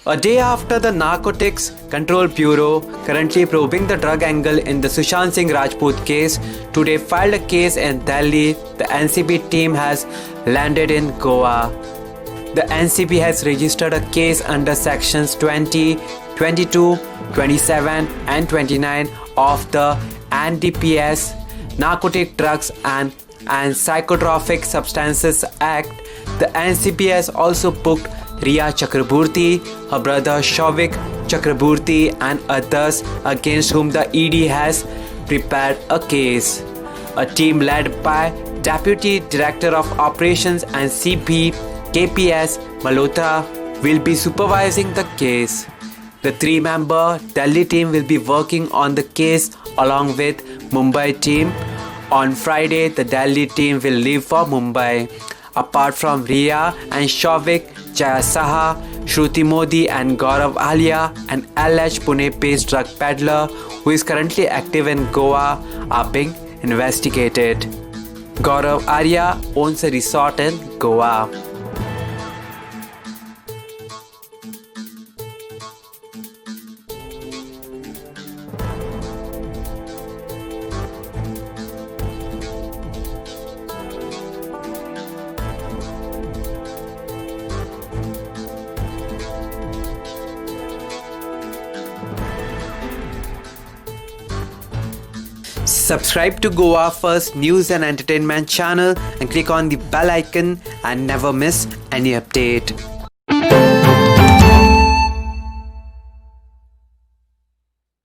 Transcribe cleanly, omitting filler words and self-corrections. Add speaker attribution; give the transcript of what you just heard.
Speaker 1: A day after the Narcotics Control Bureau, currently probing the drug angle in the Sushant Singh Rajput case, today filed a case in Delhi, the NCB team has landed in Goa. The NCB has registered a case under sections 20, 22, 27 and 29 of the NDPS, Narcotic Drugs and Psychotropic Substances Act. The NCB has also booked Riya Chakraborty, her brother Shavik Chakraborty and others against whom the ED has prepared a case. A team led by Deputy Director of Operations and CP KPS Malhotra will be supervising the case. The three-member Delhi team will be working on the case along with Mumbai team. On Friday, the Delhi team will leave for Mumbai. Apart from Riya and Shavik, Jaya Saha, Shruti Modi and Gaurav Alia, an alleged Pune-based drug peddler who is currently active in Goa, are being investigated. Gaurav Alia owns a resort in Goa. Subscribe to Goa First News and Entertainment channel and click on the bell icon and never miss any update.